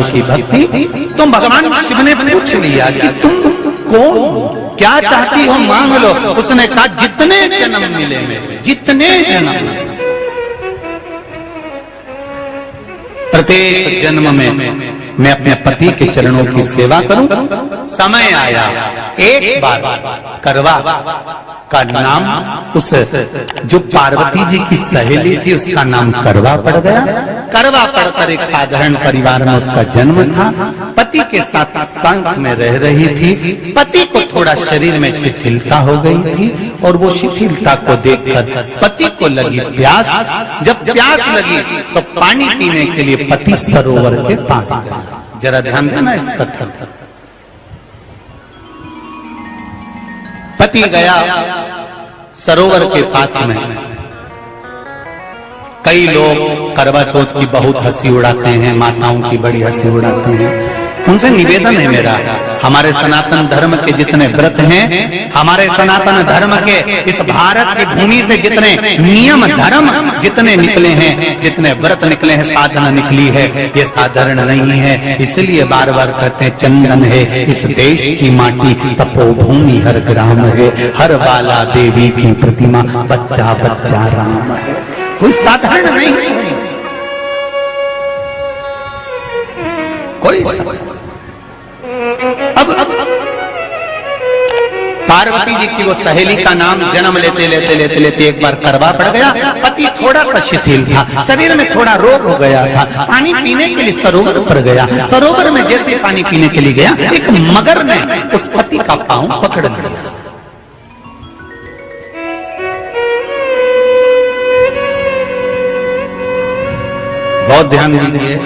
की भक्ति। तो भगवान शिव ने पूछ लिया कि तुम कौन, क्या चाहती हो मांग लो। उसने कहा जितने जन्म मिले मेरे, जितने जन्म, प्रत्येक जन्म में मैं अपने पति के चरणों की सेवा करूं। समय आया एक बार करवा का नाम, उस जो पार्वती जी की सहेली थी उसका नाम करवा पड़ गया। करवा पड़कर एक साधारण परिवार में उसका जन्म था। पति के साथ संग में रह रही थी। पति को थोड़ा शरीर में शिथिलता हो गई थी और वो शिथिलता को देखकर पति को लगी प्यास। जब प्यास लगी तो पानी पीने के लिए पति सरोवर के पास गया। जरा ध्यान देना इस कथा। पति गया सरोवर के पास में। कई लोग करवा चौथ की बहुत हंसी उड़ाते हैं, माताओं की बड़ी हंसी उड़ाते हैं। उनसे निवेदन है मेरा, हमारे सनातन धर्म के जितने व्रत हैं, हमारे सनातन धर्म के इस भारत की भूमि से जितने नियम धर्म जितने निकले हैं, जितने व्रत निकले हैं, साधना निकली है, ये साधारण नहीं है। इसलिए बार बार कहते हैं चंदन है इस देश की माटी, तपोभूमि हर ग्राम है, हर बाला देवी की प्रतिमा, बच्चा बच्चा राम है। कोई साधारण नहीं, कोई अब पार्वती जी की वो सहेली का नाम जन्म लेते लेते लेते लेते एक बार करवा पड़ गया। पति थोड़ा सा शिथिल था, शरीर में थोड़ा रोग हो गया था। पानी पीने के लिए सरोवर पर गया। सरोवर में जैसे पानी पीने के लिए गया, एक मगर ने उस पति का पांव पकड़ लिया। बहुत ध्यान दीजिए,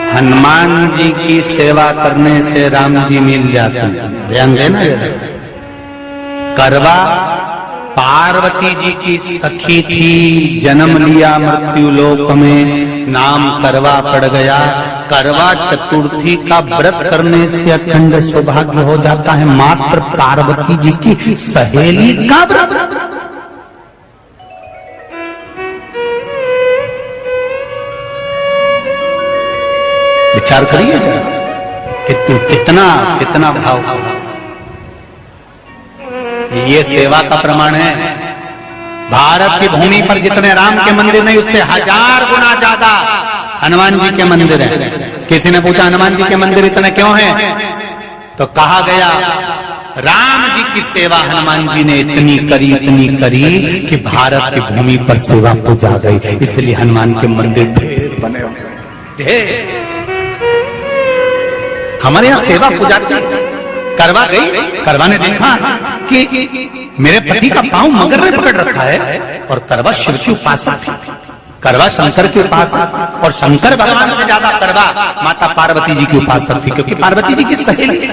हनुमान जी की सेवा करने से राम जी मिल जाते हैं। ध्यान देना जरा। करवा पार्वती जी की सखी थी, जन्म लिया मृत्यु लोक में, नाम करवा पड़ गया। करवा चतुर्थी का व्रत करने से अखंड सौभाग्य हो जाता है। मात्र पार्वती जी की सहेली का व्रत। विचार करिए कितना कितना भाव। ये सेवा का प्रमाण है। भारत की भूमि पर जितने राम के मंदिर नहीं, उससे 1000 गुना ज्यादा हनुमान जी के मंदिर हैं। किसी ने पूछा हनुमान जी के मंदिर इतने क्यों हैं, तो कहा गया राम जी की सेवा हनुमान जी ने इतनी करी कि भारत की भूमि पर सेवा पूजा गई। इसलिए हनुमान के मंदिर ढेर बने हुए। हमारे यहाँ सेवा पूजा की। करवा गई, करवा ने देखा कि मेरे पति का पांव मगर ने पकड़ रखा है, और करवा शिव की उपासक थी। करवा शंकर के उपासक, और शंकर भगवान से ज्यादा करवा माता पार्वती जी की उपासक थी, क्योंकि पार्वती जी की सहेली थी।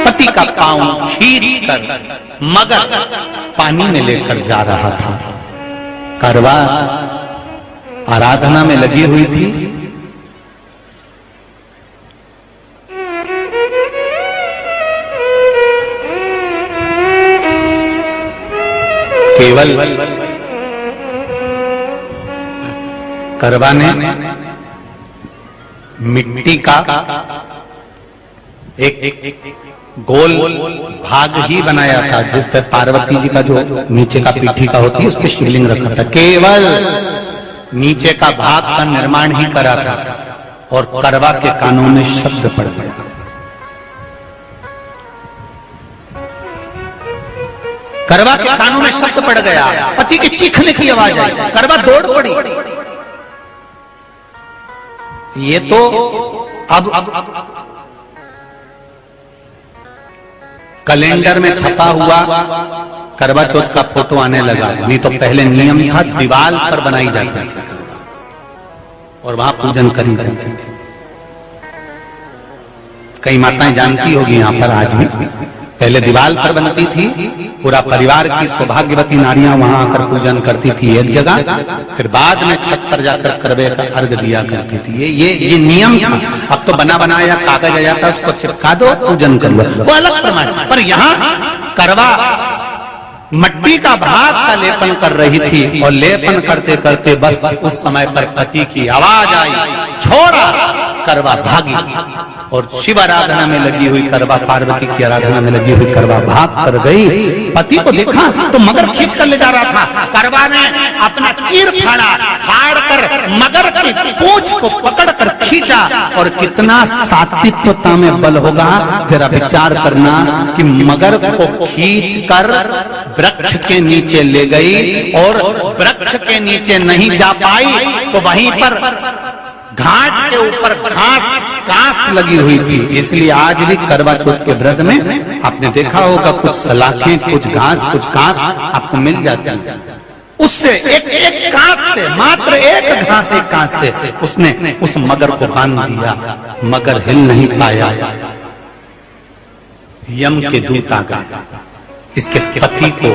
पति का पांव खींच कर मगर पानी में लेकर जा रहा था। करवा आराधना में लगी हुई थी। केवल करवा ने मिट्टी का एक गोल भाग ही बनाया था, जिस पर पार्वती जी का जो नीचे का पीठी का होती है उस पर शिवलिंग रखा था। केवल नीचे का भाग का निर्माण ही करा था, और करवा के कानों में शब्द पड़ गया। करवा के कानों में शब्द पड़ गया, पति के चीखने की आवाज आई। करवा दौड़ पड़ी। ये तो अब कैलेंडर में छपा हुआ करवा चौथ का फोटो आने लगा, नहीं तो पहले नियम था दीवार पर बनाई जाती थी और वहां पूजन करी जाती थी। कई माताएं जानती होगी यहाँ पर आज भी पहले दीवार पर बनती थी, पूरा परिवार की सौभाग्यवती नारियां वहां आकर पूजन करती थी एक जगह, फिर बाद में छत पर जाकर करवे का अर्घ दिया करती थी। ये नियम था। अब तो बना बनाया कागज आ जाता, उसको चिपका दो, पूजन कर लो, वो अलग प्रमाण। पर यहाँ करवा मट्टी का भाग का लेपन कर रही थी, और लेपन करते करते बस उस समय पर पति की आवाज आई, छोड़ा, करवा भागी। और शिव आराधना में लगी हुई करवा, पार्वती की आराधना में लगी हुई करवा भाग कर गई। पति को देखा तो मगर खींच कर ले जा रहा था। करवा ने अपना चीर फाड़ कर मगर की पूंछ को पकड़कर खींचा। और कितना सात्विकता में बल होगा, जरा विचार करना कि मगर को खींच कर वृक्ष के नीचे ले गई, और वृक्ष के नीचे नहीं जा पाई तो वहीं पर घाट के ऊपर घास लगी हुई थी। इसलिए आज भी करवा चौथ के व्रत में आपने देखा होगा, कुछ सलाखें, कुछ घास आपको मिल जाती है। उससे एक घास से, मात्र एक घास, एक घास से उसने उस मगर को बांध दिया। मगर हिल नहीं पाया। यम के दूत आ गए इसके पति को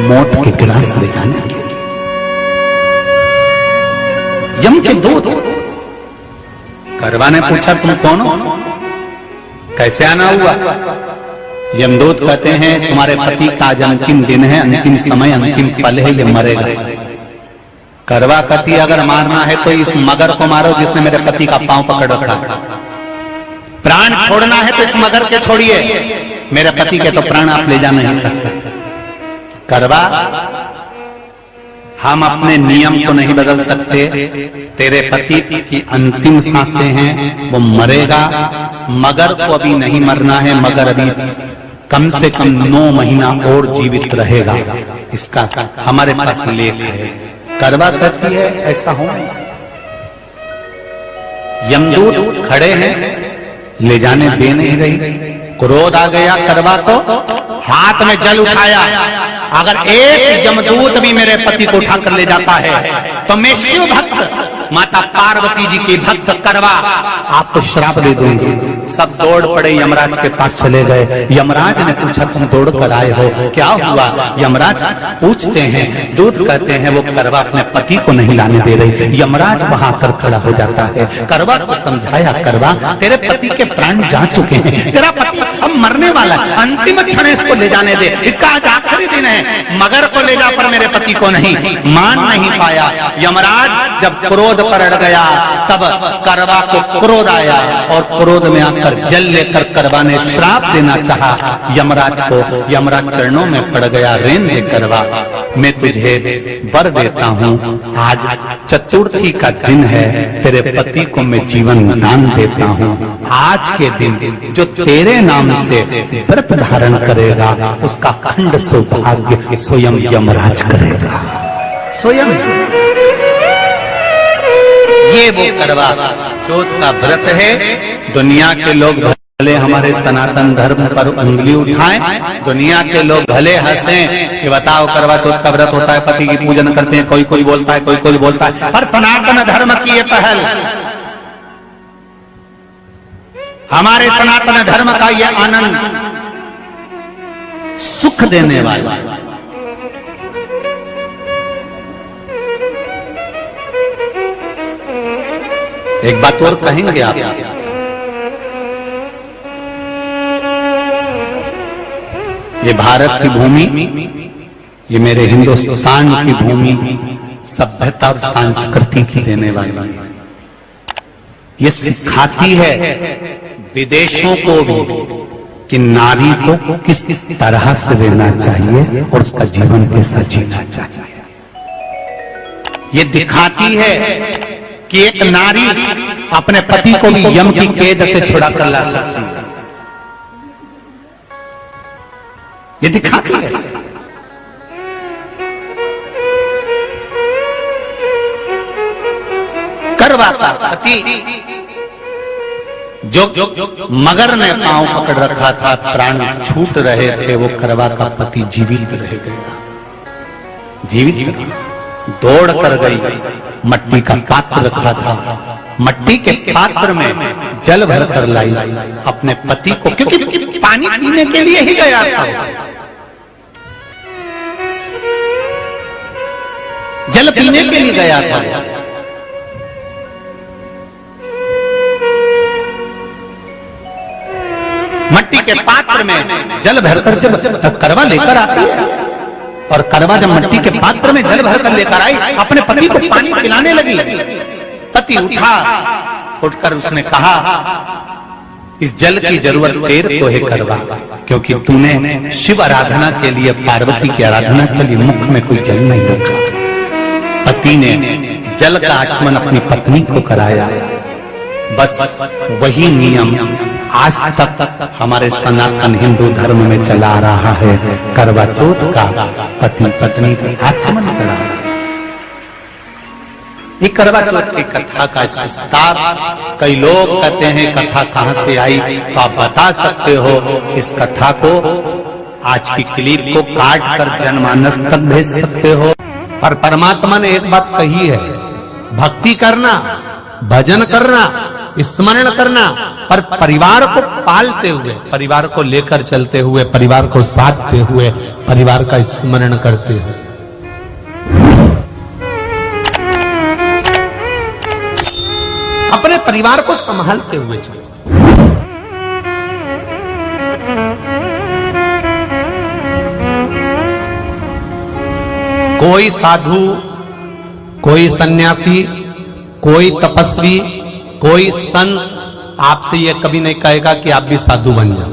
मौत के ग्रास ले जाने के लिए। यम के दूत। करवा ने पूछा, तुम कौन हो, कैसे आना हुआ? यमदूत कहते हैं, तुम्हारे पति का आज अंतिम दिन है, अंतिम समय, अंतिम पल है, ये मरेगा। करवा कहती, अगर मारना है तो इस मगर को मारो जिसने मेरे पति का पांव पकड़ रखा। प्राण छोड़ना है तो इस मगर के छोड़िए, मेरे पति के तो प्राण आप ले जा नहीं सकते। करवा, हम अपने नियम को नहीं बदल सकते। तेरे पति की अंतिम सांसें हैं, वो मरेगा। मगर को अभी नहीं मरना है, मगर अभी कम से कम 9 महीना और जीवित रहेगा। इसका हमारे पास लेख है। करवा कहती है, ऐसा हो। यमदूत खड़े हैं, ले जाने दे नहीं रही। क्रोध आ गया करवा को, हाथ में जल उठाया। अगर एक यमदूत भी मेरे पति को उठाकर ले जाता है तो मैं शिव भक्त माता पार्वती जी की भक्त करवा आपको श्राप दे दूंगी। सब दौड़ पड़े, यमराज के पास चले गए। यमराज ने पूछा, तुम दौड़ कर आए हो, क्या हुआ? यमराज पूछते हैं, दूत कहते हैं, वो करवा अपने पति को नहीं लाने दे रही। यमराज वहां कर खड़ा हो जाता है। करवा को समझाया, करवा तेरे पति के प्राण जा चुके हैं, तेरा पति अब मरने वाला है, अंतिम क्षण इसको ले जाने दे, इसका आज आखिरी दिन है। मगर को ले जा, पर मेरे पति को नहीं। मान नहीं पाया। यमराज जब क्रोध पर अड़ गया, तब करवा को क्रोध आया, और क्रोध में आकर जल लेकर करवा ने श्राप देना चाहा यमराज को। यमराज चरणों में पड़ गया, रेन दे करवा, मैं तुझे वर देता हूँ, आज चतुर्थी का दिन है, तेरे पति को मैं जीवन दान देता हूँ। आज के दिन जो तेरे नाम से व्रत धारण करेगा, उसका खंड सौभाग्य स्वयं यमराज करेगा। स्वयं ये वो करवा चौथ का व्रत है। दुनिया के लोग भले हमारे सनातन धर्म पर उंगली उठाएं, दुनिया के लोग भले हंसें कि बताओ करवा चौथ का व्रत होता है, पति की पूजन करते हैं, कोई कोई बोलता है, कोई कोई बोलता है, पर सनातन धर्म की ये पहल, हमारे सनातन धर्म का ये आनंद, सुख देने वाला। एक बात और कहेंगे आप, ये भारत की भूमि, ये मेरे हिंदुस्तान की भूमि सभ्यता और संस्कृति की देने वाली, ये सिखाती है विदेशों को भी कि नारी को किस तरह से रहना चाहिए और उसका जीवन कैसा जीना चाहिए। ये दिखाती है कि एक नारी अपने पति को भी यम की कैद से छुड़ा कर ला सकती है। ये दिखाती है। करवा का पति जो मगर ने पांव पकड़ रखा था, प्राण छूट रहे थे, वो करवा का पति जीवित रह गया। जीवित दौड़ कर गई, मट्टी का पात्र रखा था, मट्टी के पात्र में जल भर कर लाई अपने पति को, क्योंकि पानी पीने पीने के लिए ही गया था, जल पीने के लिए गया था। मट्टी के पात्र में जल भरकर जब करवा लेकर आती है, और करवा जब मट्टी के पात्र में जल भरकर लेकर आई, अपने पति को पानी पिलाने लगी। पति उठकर उसने कहा, इस जल की जरूरत तेरे को है करवा, क्योंकि तूने शिव आराधना के लिए, पार्वती की आराधना के लिए मुख में कोई जल नहीं रखा। पति ने जल का आचमन अपनी पत्नी को कराया। बस वही नियम आज तक हमारे सनातन हिंदू धर्म में चला रहा है। करवा चौथ का पति पत्नी को आचमन करा। ये करवा चौथ की कथा का विस्तार, कई लोग कहते हैं कथा कहां से आई, तो आप बता सकते हो इस कथा को, आज की क्लिप को काट कर जनमानस तक भेज सकते हो। पर परमात्मा ने एक बात कही है, भक्ति करना, भजन करना, स्मरण करना, पर परिवार को पालते हुए, परिवार को लेकर चलते हुए, परिवार को साधते हुए, परिवार का स्मरण करते हुए। अपने परिवार को संभालते हुए चलो। कोई साधु, कोई सन्यासी, कोई तपस्वी, कोई संत आपसे यह कभी नहीं कहेगा कि आप भी साधु बन जाओ।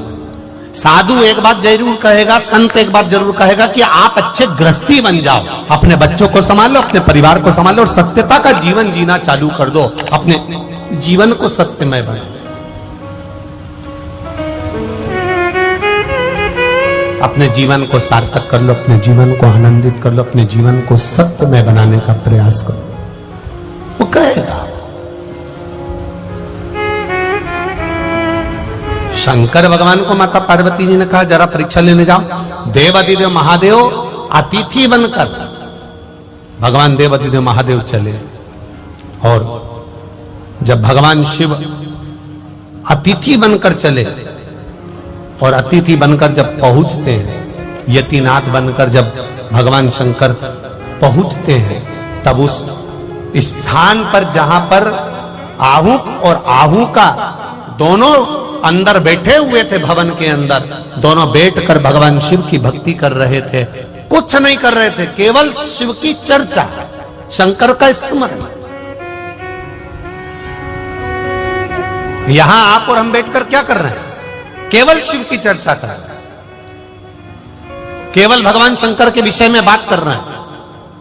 साधु एक बात जरूर कहेगा, संत एक बात जरूर कहेगा कि आप अच्छे गृहस्थी बन जाओ, अपने बच्चों को संभालो, अपने परिवार को संभालो और सत्यता का जीवन जीना चालू कर दो, अपने जीवन को सत्यमय बनाओ। अपने जीवन को सार्थक कर लो, अपने जीवन को आनंदित कर लो, अपने जीवन को सत्यमय बनाने का प्रयास करो, वो कहेगा। शंकर भगवान को माता पार्वती जी ने कहा, जरा परीक्षा लेने जाओ। देवादिदेव महादेव अतिथि बनकर, भगवान देवादिदेव महादेव चले, और जब भगवान शिव अतिथि बनकर चले, और अतिथि बनकर जब पहुंचते हैं, यतिनाथ बनकर जब भगवान शंकर पहुंचते हैं, तब उस स्थान पर जहां पर आहूक और आहू का दोनों अंदर बैठे हुए थे, भवन के अंदर दोनों बैठकर भगवान शिव की भक्ति कर रहे थे, कुछ नहीं कर रहे थे, केवल शिव की चर्चा, शंकर का स्मरण। यहां आप और हम बैठकर क्या कर रहे हैं? केवल शिव की चर्चा कर रहे हैं, केवल भगवान शंकर के विषय में बात कर रहे हैं।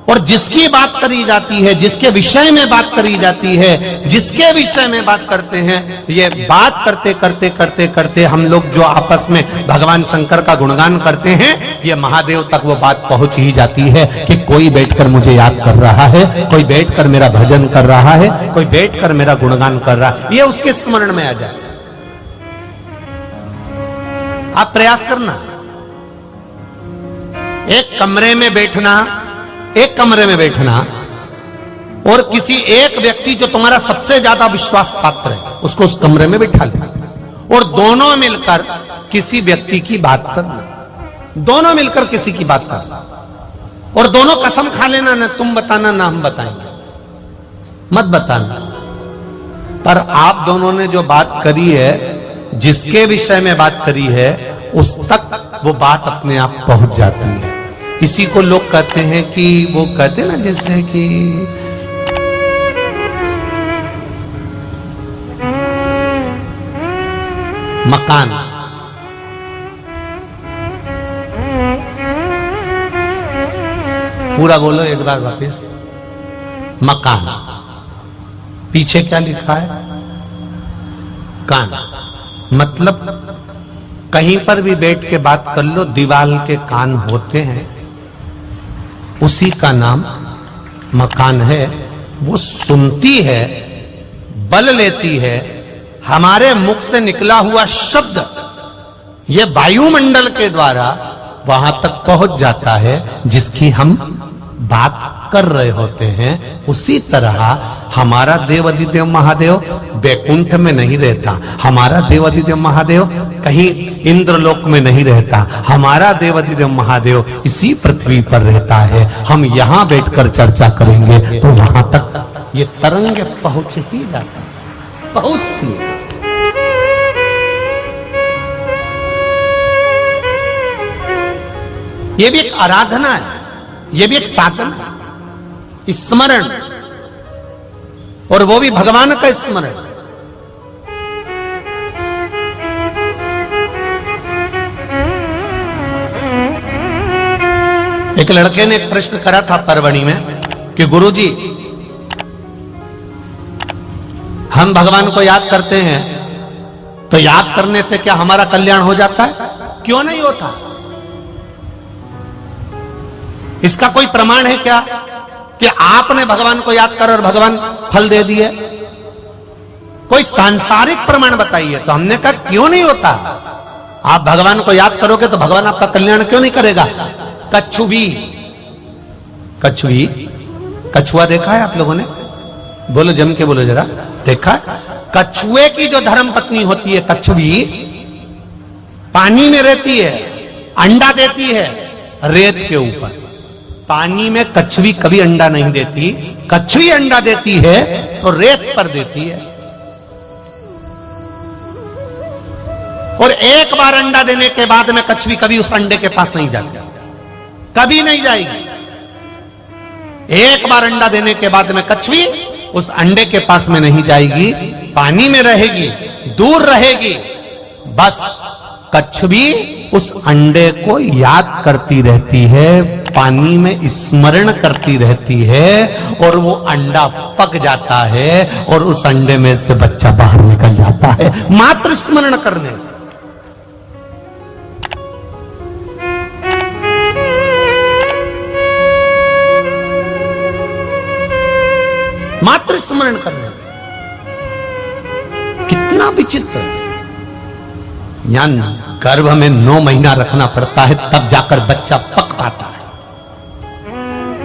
और जिसकी बात करी जाती है, जिसके विषय में बात करी जाती है, जिसके विषय में बात करते हैं, ये बात करते करते करते करते हम लोग जो आपस में भगवान शंकर का गुणगान करते हैं, ये महादेव तक वो बात पहुंच ही जाती है कि कोई बैठकर मुझे याद कर रहा है, कोई बैठकर मेरा भजन कर रहा है, कोई बैठकर मेरा गुणगान कर रहा है, ये उसके स्मरण में आ जाए। आप प्रयास करना, एक कमरे में बैठना, एक कमरे में बैठना, और किसी एक व्यक्ति जो तुम्हारा सबसे ज्यादा विश्वास पात्र है, उसको उस कमरे में बिठा लेना, और दोनों मिलकर किसी व्यक्ति की बात करना, दोनों मिलकर किसी की बात करना, और दोनों कसम खा लेना, ना तुम बताना ना हम बताएंगे, मत बताना। पर आप दोनों ने जो बात करी है, जिसके विषय में बात करी है, उस तक वो बात अपने आप पहुंच जाती है। इसी को लोग कहते हैं कि, वो कहते हैं ना जैसे कि मकान, पूरा बोलो एक बार वापस, मकान, पीछे क्या लिखा है? कान। मतलब कहीं पर भी बैठ के बात कर लो, दीवाल के कान होते हैं, उसी का नाम मकान है। वो सुनती है, बल लेती है, हमारे मुख से निकला हुआ शब्द ये वायुमंडल के द्वारा वहां तक पहुंच जाता है जिसकी हम बात कर रहे होते हैं, उसी तरह हमारा देवाधिदेव महादेव वैकुंठ में नहीं रहता, हमारा देवाधिदेव महादेव कहीं इंद्रलोक में नहीं रहता, हमारा देवाधिदेव महादेव इसी पृथ्वी पर रहता है। हम यहां बैठकर चर्चा करेंगे तो वहां तक ये तरंग पहुंच ही जाता, पहुंचती है। ये भी एक आराधना है, ये भी एक साधना है, स्मरण, और वो भी भगवान का स्मरण। एक लड़के ने एक प्रश्न करा था परवणी में कि गुरुजी, हम भगवान को याद करते हैं तो याद करने से क्या हमारा कल्याण हो जाता है? क्यों नहीं होता? इसका कोई प्रमाण है क्या कि आपने भगवान को याद कर और भगवान फल दे दिए? कोई सांसारिक प्रमाण बताइए। तो हमने कहा क्यों नहीं होता? आप भगवान को याद करोगे तो भगवान आपका कल्याण क्यों नहीं करेगा? कछुवी, कछुवी, कछुआ देखा है आप लोगों ने? बोलो, जम के बोलो जरा, देखा है? कछुए की जो धर्म पत्नी होती है कछुवी, पानी में रहती है, अंडा देती है रेत के ऊपर। पानी में कछुवी कभी अंडा नहीं देती, कछुवी अंडा देती है तो रेत पर देती है। और एक बार अंडा देने के बाद में कछुवी कभी उस अंडे के पास नहीं जाती, कभी नहीं जाएगी। एक बार अंडा देने के बाद में कछुवी उस अंडे के पास में नहीं जाएगी, पानी में रहेगी, दूर रहेगी। बस कछुवी उस अंडे को याद करती रहती है, पानी में स्मरण करती रहती है, और वो अंडा पक जाता है और उस अंडे में से बच्चा बाहर निकल जाता है, मात्र स्मरण करने से। मात्र स्मरण करने से। कितना विचित्र! यानी गर्भ में 9 महीना रखना पड़ता है, तब जाकर बच्चा पक पाता है।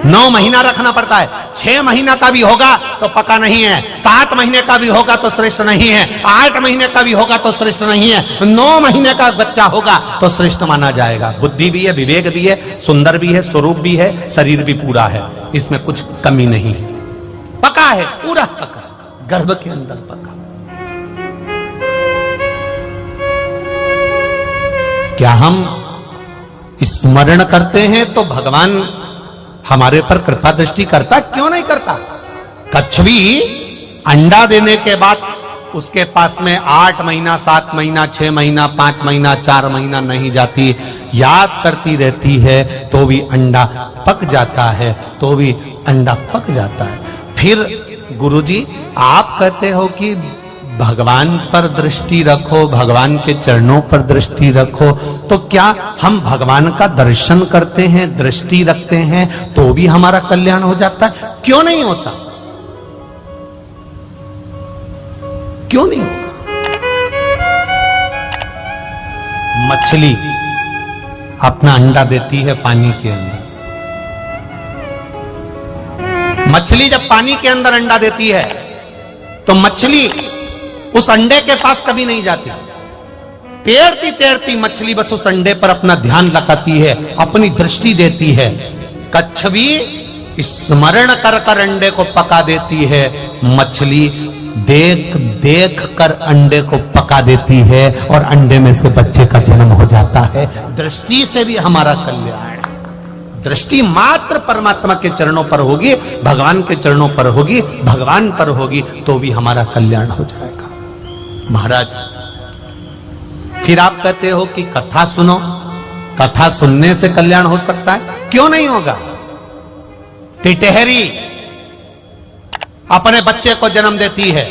9 महीना रखना पड़ता है। 6 महीना का भी होगा तो पका नहीं है, 7 महीने का भी होगा तो श्रेष्ठ नहीं है, 8 महीने का भी होगा तो श्रेष्ठ नहीं है, 9 महीने का बच्चा होगा तो श्रेष्ठ माना जाएगा। बुद्धि भी है, विवेक भी है, सुंदर भी है, स्वरूप भी है, शरीर भी पूरा है, इसमें कुछ कमी नहीं है। पका है, पूरा पका, गर्भ के अंदर पका। क्या हम स्मरण करते हैं तो भगवान हमारे पर कृपा दृष्टि करता? क्यों नहीं करता? कछुवी अंडा देने के बाद उसके पास में 8 महीना, 7 महीना, 6 महीना, 5 महीना, 4 महीना नहीं जाती, याद करती रहती है तो भी अंडा पक जाता है, तो भी अंडा पक जाता है। फिर गुरुजी आप कहते हो कि भगवान पर दृष्टि रखो, भगवान के चरणों पर दृष्टि रखो, तो क्या हम भगवान का दर्शन करते हैं, दृष्टि रखते हैं तो भी हमारा कल्याण हो जाता है? क्यों नहीं होता? क्यों नहीं होगा? मछली अपना अंडा देती है पानी के अंदर। मछली जब पानी के अंदर अंडा देती है तो मछली उस अंडे के पास कभी नहीं जाती। तैरती तैरती मछली बस उस अंडे पर अपना ध्यान लगाती है, अपनी दृष्टि देती है। कछुवी स्मरण कर कर अंडे को पका देती है, मछली देख देख कर अंडे को पका देती है और अंडे में से बच्चे का जन्म हो जाता है। दृष्टि से भी हमारा कल्याण। दृष्टि मात्र परमात्मा के चरणों पर होगी, भगवान के चरणों पर होगी, भगवान पर होगी तो भी हमारा कल्याण हो जाएगा। महाराज, फिर आप कहते हो कि कथा सुनो, कथा सुनने से कल्याण हो सकता है? क्यों नहीं होगा? टिटहरी अपने बच्चे को जन्म देती है,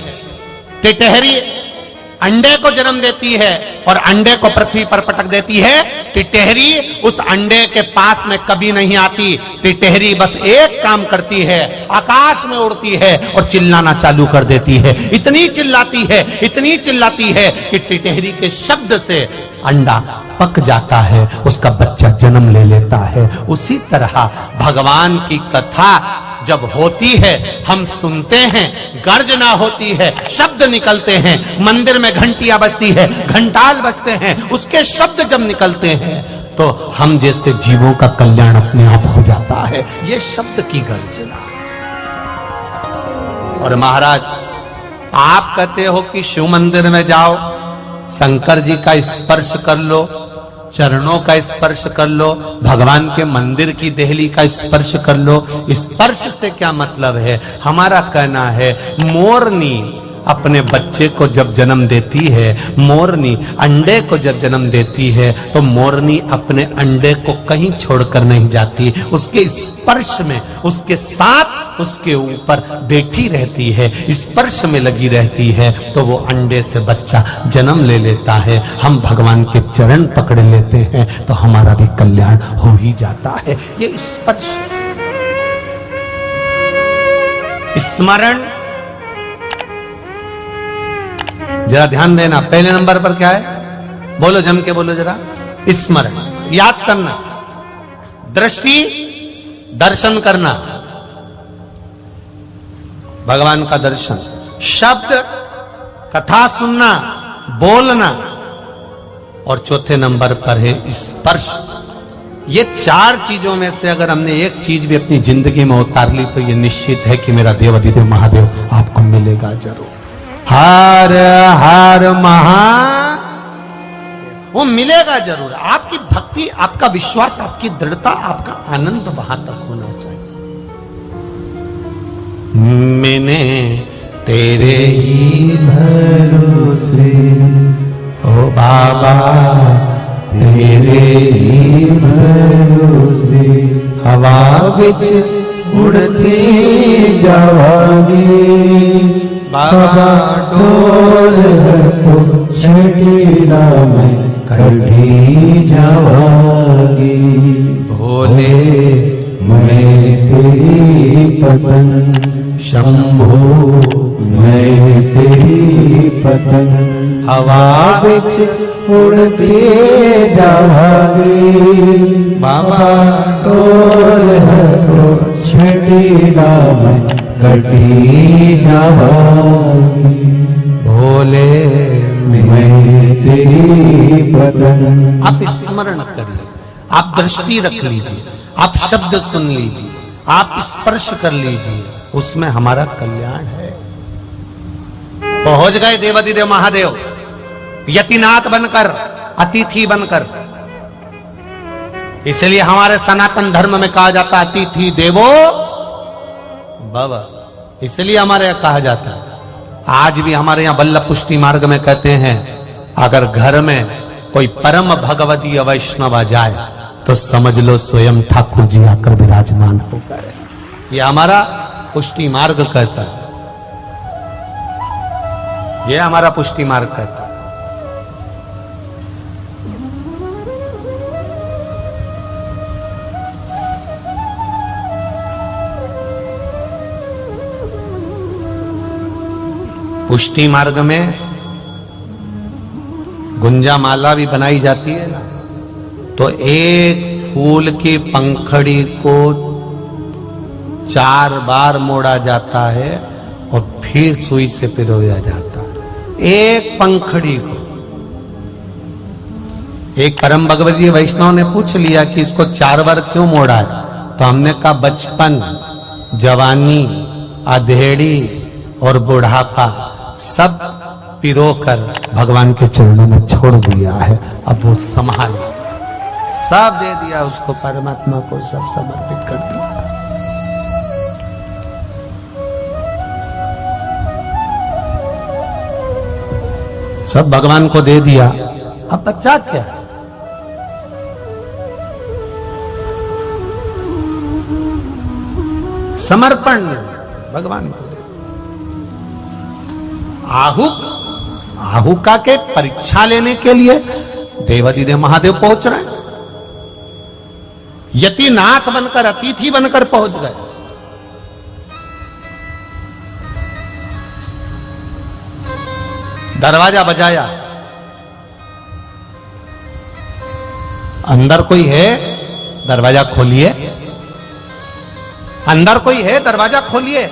टिटहरी अंडे को जन्म देती है और अंडे को पृथ्वी पर पटक देती है। टिटहरी उस अंडे के पास में कभी नहीं आती। टिटहरी बस एक काम करती है, आकाश में उड़ती है और चिल्लाना चालू कर देती है। इतनी चिल्लाती है, इतनी चिल्लाती है कि टिटहरी के शब्द से अंडा पक जाता है, उसका बच्चा जन्म ले लेता है। उसी तरह भगवान की कथा जब होती है हम सुनते हैं, गर्जना होती है, शब्द निकलते हैं, मंदिर में घंटियां बजती है, घंटाल बजते हैं, उसके शब्द जब निकलते हैं तो हम जैसे जीवों का कल्याण अपने आप हो जाता है। ये शब्द की गर्जना। और महाराज आप कहते हो कि शिव मंदिर में जाओ, शंकर जी का स्पर्श कर लो, चरणों का स्पर्श कर लो, भगवान के मंदिर की देहली का स्पर्श कर लो। स्पर्श से क्या मतलब है? हमारा कहना है मोरनी अपने बच्चे को जब जन्म देती है, मोरनी अंडे को जब जन्म देती है, तो मोरनी अपने अंडे को कहीं छोड़कर नहीं जाती, उसके स्पर्श में, उसके साथ, उसके ऊपर बैठी रहती है, स्पर्श में लगी रहती है, तो वो अंडे से बच्चा जन्म ले लेता है। हम भगवान के चरण पकड़ लेते हैं तो हमारा भी कल्याण हो ही जाता है। ये स्पर्श, स्मरण, जरा ध्यान देना। पहले नंबर पर क्या है? बोलो, जम के बोलो जरा। स्मरण, याद करना, दृष्टि, दर्शन करना, भगवान का दर्शन, शब्द, कथा सुनना, बोलना, और चौथे नंबर पर है स्पर्श। ये चार चीजों में से अगर हमने एक चीज भी अपनी जिंदगी में उतार ली तो ये निश्चित है कि मेरा देवाधिदेव महादेव आपको मिलेगा जरूर। हर हर महा, वो मिलेगा जरूर। आपकी भक्ति, आपका विश्वास, आपकी दृढ़ता, आपका आनंद वहां तक होना चाहिए। मैंने तेरे ही भरोसे, ओ बाबा तेरे ही भरोसे, हवा विच उड़ते जावांगे, बाबा डोल तो छठीला में कभी जावांगी। भोले मैं तेरी पतंग, शंभो मैं तेरी पतंग, हवा विच उड़ते जावांगी, बाबा डोल तो छठीला में कटी जावांगी। भोले मैं तेरी पतंग। आप स्मरण करिए, आप दृष्टि रख लीजिए, आप शब्द सुन लीजिए, आप स्पर्श कर लीजिए, उसमें हमारा कल्याण है। पहुंच गए देवाधिदेव महादेव यतिनाथ बनकर, अतिथि बनकर। इसलिए हमारे सनातन धर्म में कहा जाता है अतिथि देवो भव। इसलिए हमारे यहां कहा जाता है, आज भी हमारे यहां बल्लभ पुष्टि मार्ग में कहते हैं, अगर घर में कोई परम भगवतीय वैष्णव आ जाए तो समझ लो स्वयं ठाकुर जी आकर विराजमान हो गए। ये हमारा पुष्टि मार्ग कहता है, ये हमारा पुष्टि मार्ग कहता है। पुष्टि मार्ग में गुंजा माला भी बनाई जाती है ना, तो एक फूल की पंखड़ी को 4 बार मोड़ा जाता है और फिर सुई से पिरोया जाता है एक पंखड़ी को। एक परम भगवतीय वैष्णव ने पूछ लिया कि इसको 4 बार क्यों मोड़ा है, तो हमने कहा बचपन, जवानी, अधेड़ी और बुढ़ापा सब पिरोकर भगवान के चरणों में छोड़ दिया है। अब वो संभाल, सब दे दिया उसको, परमात्मा को सब समर्पित कर दिया। सब भगवान को दे दिया, अब बच्चा क्या? समर्पण भगवान को। आहुका के परीक्षा लेने के लिए देवाधिदेव महादेव पहुंच रहे हैं। यतिनाथ बनकर, अतिथि बनकर पहुंच गए। दरवाजा बजाया, अंदर कोई है? दरवाजा खोलिए। अंदर कोई है, दरवाजा खोलिए।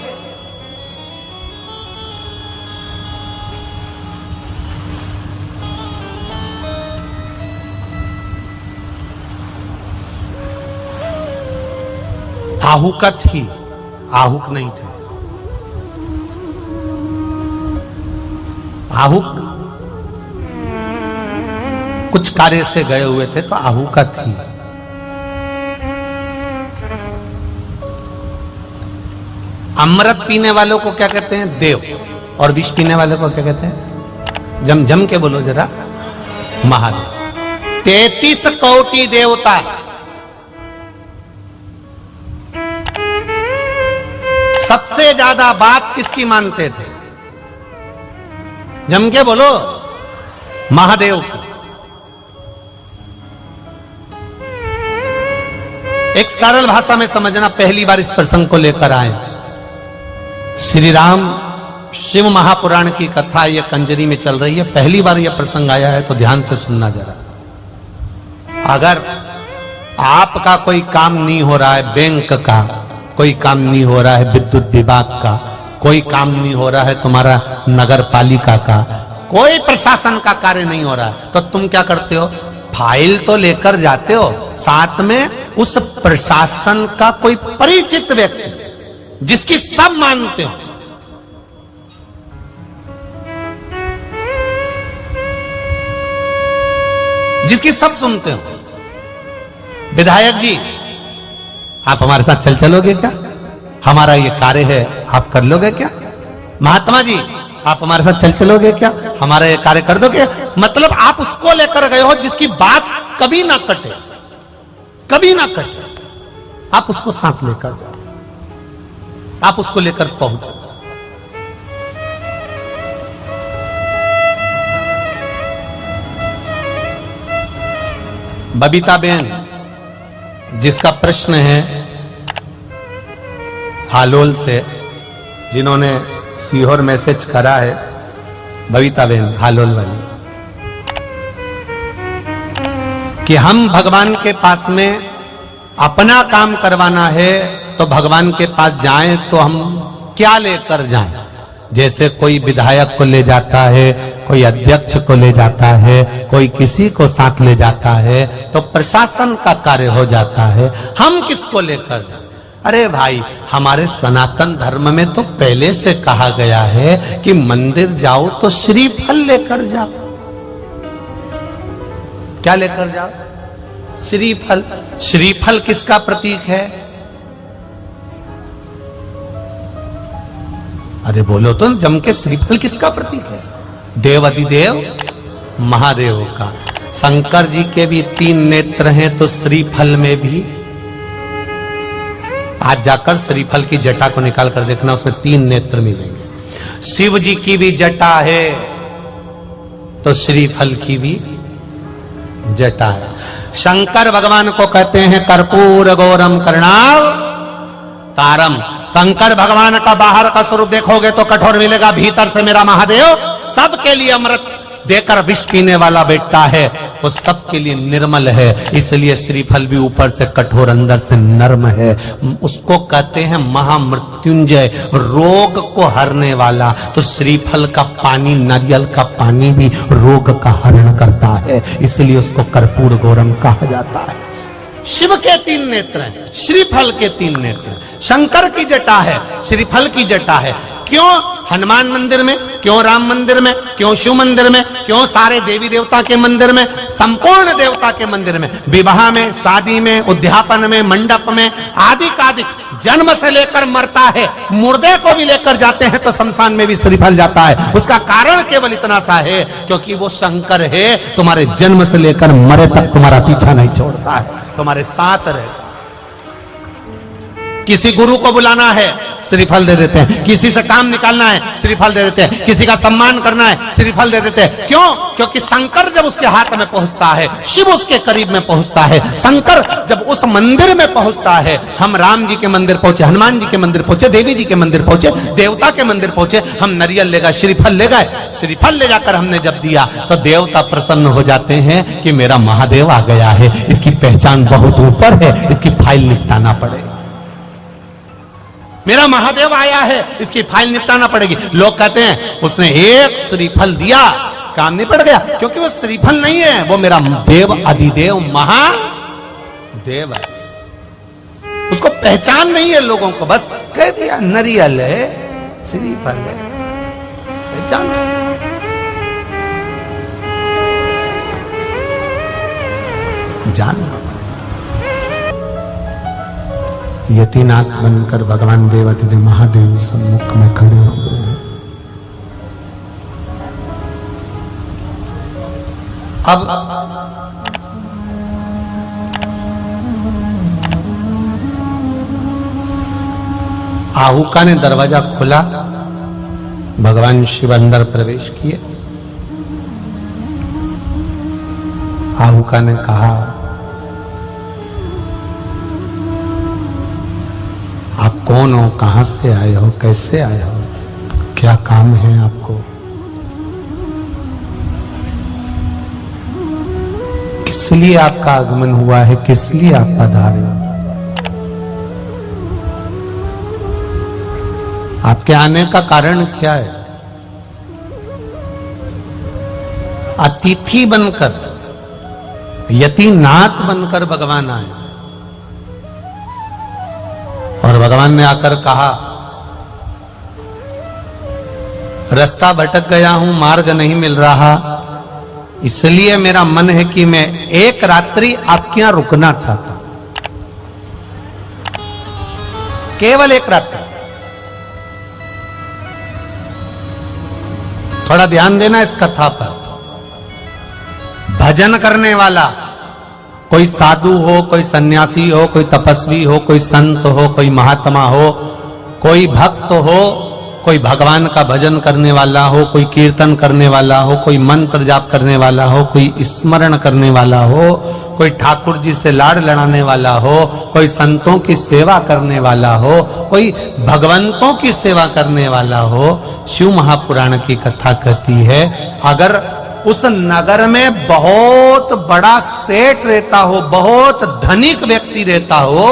आहुका थी, आहुक नहीं थे। आहुक कुछ कार्य से गए हुए थे तो आहुका थी। अमृत पीने वालों को क्या कहते हैं? देव। और विष पीने वालों को क्या कहते हैं? जम के बोलो जरा, महादेव। 33 कोटि देवता, सबसे ज्यादा बात किसकी मानते थे? जम के बोलो, महादेव की। एक सरल भाषा में समझना, पहली बार इस प्रसंग को लेकर आए। श्री राम शिव महापुराण की कथा ये कंजरी में चल रही है, पहली बार यह प्रसंग आया है तो ध्यान से सुनना जरा। अगर आपका कोई काम नहीं हो रहा है, बैंक का कोई काम नहीं हो रहा है, विद्युत विभाग का कोई काम नहीं हो रहा है, तुम्हारा नगर पालिका का कोई प्रशासन का कार्य नहीं हो रहा है, तो तुम क्या करते हो? फाइल तो लेकर जाते हो, साथ में उस प्रशासन का कोई परिचित व्यक्ति जिसकी सब मानते हो, जिसकी सब सुनते हो। विधायक जी, आप हमारे साथ चलोगे क्या? हमारा ये कार्य है, आप कर लोगे क्या? महात्मा जी, आप हमारे साथ चलोगे क्या? हमारा ये कार्य कर दोगे? मतलब आप उसको लेकर गए हो जिसकी बात कभी ना कटे, कभी ना कटे। आप उसको साथ लेकर जाओ, आप उसको लेकर पहुंचो। बबीता बेन, जिसका प्रश्न है हालोल से, जिन्होंने सीहोर मैसेज करा है, बबीता बेन हालोल वाली, कि हम भगवान के पास में अपना काम करवाना है तो भगवान के पास जाएं तो हम क्या लेकर जाएं? जैसे कोई विधायक को ले जाता है, कोई अध्यक्ष को ले जाता है, कोई किसी को साथ ले जाता है तो प्रशासन का कार्य हो जाता है। हम किसको लेकर जाएं? अरे भाई, हमारे सनातन धर्म में तो पहले से कहा गया है कि मंदिर जाओ तो श्रीफल लेकर जाओ। क्या लेकर जाओ? श्रीफल। श्रीफल किसका प्रतीक है? अरे बोलो तो जम के, श्रीफल किसका प्रतीक है? देव अधिदेव महादेव का। शंकर जी के भी 3 नेत्र हैं, तो श्रीफल में भी आज जाकर श्रीफल की जटा को निकाल कर देखना, उसमें 3 नेत्र मिलेंगे। शिव जी की भी जटा है तो श्रीफल की भी जटा है। शंकर भगवान को कहते हैं कर्पूर गौरम करुणाव तारम। शंकर भगवान का बाहर का स्वरूप देखोगे तो कठोर मिलेगा, भीतर से मेरा महादेव सबके लिए अमृत देकर विष पीने वाला बेटा है, वो सबके लिए निर्मल है। इसलिए श्रीफल भी ऊपर से कठोर, अंदर से नर्म है। उसको कहते हैं महामृत्युंजय, रोग को हरने वाला। तो श्रीफल का पानी, नारियल का पानी भी रोग का हरण करता है, इसलिए उसको कर्पूर गौरम कहा जाता है। शिव के 3 नेत्र हैं, श्रीफल के 3 नेत्र हैं। शंकर की जटा है, श्रीफल की जटा है। क्यों हनुमान मंदिर में, क्यों राम मंदिर में, क्यों शिव मंदिर में, क्यों सारे देवी देवता के मंदिर में, संपूर्ण देवता के मंदिर में, विवाह में, शादी में, उद्यापन में, मंडप में, आदि कादिक, जन्म से लेकर मरता है, मुर्दे को भी लेकर जाते हैं तो शमशान में भी श्रीफल जाता है। उसका कारण केवल इतना सा है, क्योंकि वो शंकर है, तुम्हारे जन्म से लेकर मरे तक तुम्हारा पीछा नहीं छोड़ता है, तुम्हारे साथ रहे। किसी गुरु को बुलाना है, श्रीफल दे देते हैं। किसी से काम निकालना है, श्रीफल दे देते हैं। किसी का सम्मान करना है, श्रीफल दे देते हैं। क्यों? क्योंकि शंकर जब उसके हाथ में पहुंचता है, शिव उसके करीब में पहुंचता है। शंकर जब उस मंदिर में पहुंचता है, हम राम जी के मंदिर पहुंचे, हनुमान जी के मंदिर पहुंचे, देवी जी के मंदिर पहुंचे, देवता के मंदिर पहुंचे, हम नारियल ले गए, श्रीफल ले गए। श्रीफल ले जाकर हमने जब दिया तो देवता प्रसन्न हो जाते हैं कि मेरा महादेव आ गया है, इसकी पहचान बहुत ऊपर है, इसकी फाइल निपटाना पड़ेगा। मेरा महादेव आया है, इसकी फाइल निपटाना पड़ेगी। लोग कहते हैं उसने एक श्रीफल दिया, काम नहीं पड़ गया, क्योंकि वो श्रीफल नहीं है, वो मेरा देव अधिदेव महादेव है। उसको पहचान नहीं है लोगों को, बस कह दिया नरियल है, श्रीफल है, पहचान। जानना यतिनाथ बनकर भगवान देवाधिदेव महादेव सम्मुख में खड़े हो गए हैं। अब आहुका ने दरवाजा खोला, भगवान शिव अंदर प्रवेश किए। आहुका ने कहा, आप कौन हो, कहां से आए हो, कैसे आए हो, क्या काम है आपको, किस लिए आपका आगमन हुआ है, किस लिए आप पधारे हो, आपके आने का कारण क्या है। अतिथि बनकर, यतिनाथ बनकर भगवान आए और भगवान ने आकर कहा, रास्ता भटक गया हूं, मार्ग नहीं मिल रहा, इसलिए मेरा मन है कि मैं एक रात्रि आपके यहां रुकना चाहता हूं, केवल एक रात्रि। थोड़ा ध्यान देना इस कथा पर। भजन करने वाला, कोई साधु हो, कोई सन्यासी हो, कोई तपस्वी हो, कोई संत हो, कोई महात्मा हो, कोई भक्त हो, कोई भगवान का भजन करने वाला हो, कोई कीर्तन करने वाला हो, कोई मंत्र जाप करने वाला हो, कोई स्मरण करने वाला हो, कोई ठाकुर जी से लाड़ लड़ाने वाला हो, कोई संतों की सेवा करने वाला हो, कोई भगवंतों की सेवा करने वाला हो। शिव महापुराण की कथा कहती है, अगर उस नगर में बहुत बड़ा सेठ रहता हो, बहुत धनिक व्यक्ति रहता हो,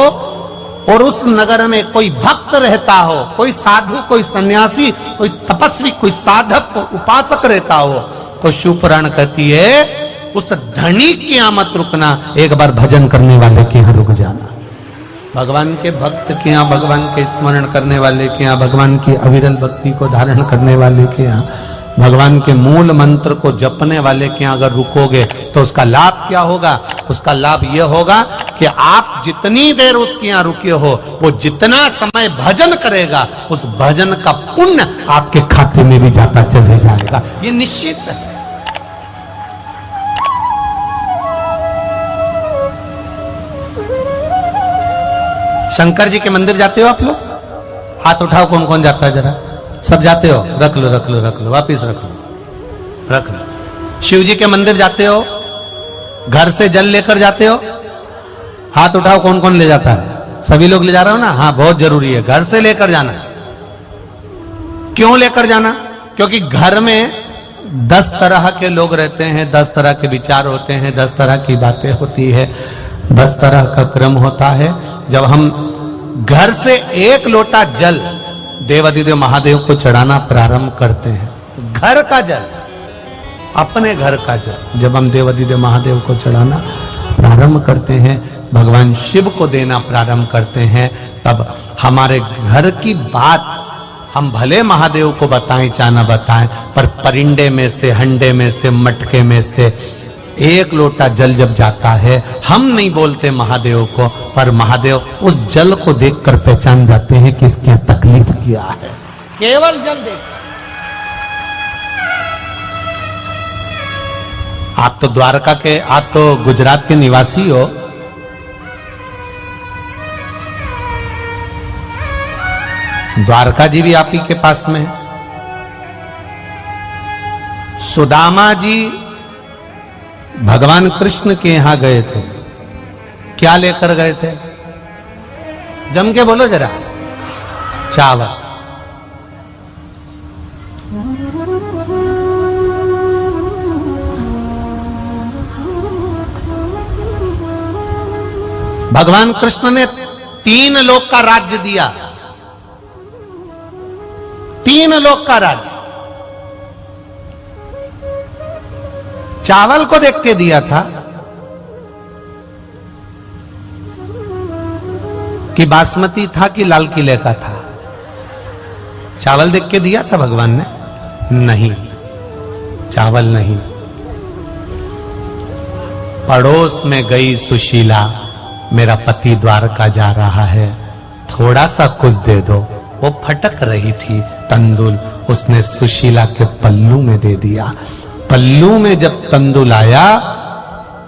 और उस नगर में कोई भक्त रहता हो, कोई साधु, कोई सन्यासी, कोई तपस्वी, कोई साधक, कोई उपासक रहता हो, तो शिव पुराण कहती है उस धनिक के यहां मत रुकना, एक बार भजन करने वाले के यहां रुक जाना। भगवान के भक्त के यहां, भगवान के स्मरण करने वाले के यहां, भगवान की अविरल भक्ति को धारण करने वाले के यहां, भगवान के मूल मंत्र को जपने वाले के यहां अगर रुकोगे तो उसका लाभ क्या होगा। उसका लाभ यह होगा कि आप जितनी देर उसके यहां रुके हो, वो जितना समय भजन करेगा, उस भजन का पुण्य आपके खाते में भी जाता चले जाएगा, ये निश्चित है। शंकर जी के मंदिर जाते हो आप लोग? हाथ उठाओ, कौन कौन जाता है जरा। सब जाते हो? रख लो रख लो रख लो, वापिस रख लो रख लो। शिव जी के मंदिर जाते हो? घर से जल लेकर जाते हो? हाथ उठाओ, कौन कौन ले जाता है? सभी लोग ले जा रहे हो ना? हाँ, बहुत जरूरी है, घर से लेकर जाना। क्यों लेकर जाना? क्योंकि घर में 10 तरह के लोग रहते हैं, 10 तरह के विचार होते हैं, 10 तरह की बातें होती है, 10 तरह का क्रम होता है। जब हम घर से 1 लोटा जल देवाधिदेव महादेव को चढ़ाना प्रारंभ करते हैं, घर का जल, अपने घर का जल जब हम देवाधिदेव महादेव को चढ़ाना प्रारंभ करते हैं, भगवान शिव को देना प्रारंभ करते हैं, तब हमारे घर की बात हम भले महादेव को बताएं चाहे ना बताएं, पर परिंडे में से, हंडे में से, मटके में से 1 लोटा जल जब जाता है, हम नहीं बोलते महादेव को, पर महादेव उस जल को देखकर पहचान जाते हैं कि इसकी तकलीफ क्या है। केवल जल देख। आप तो द्वारका के, आप तो गुजरात के निवासी हो, द्वारका जी भी आप ही के पास में है। सुदामा जी भगवान कृष्ण के यहां गए थे, क्या लेकर गए थे? जम के बोलो जरा। चावल। भगवान कृष्ण ने 3 लोक का राज्य दिया, 3 लोक का राज्य चावल को देख के दिया था कि बासमती था कि लाल किले का था? चावल देख के दिया था भगवान ने? नहीं, चावल नहीं। पड़ोस में गई सुशीला, मेरा पति द्वारका जा रहा है, थोड़ा सा कुछ दे दो। वो फटक रही थी तंदुल, उसने सुशीला के पल्लू में दे दिया। पल्लू में जब तंदुल आया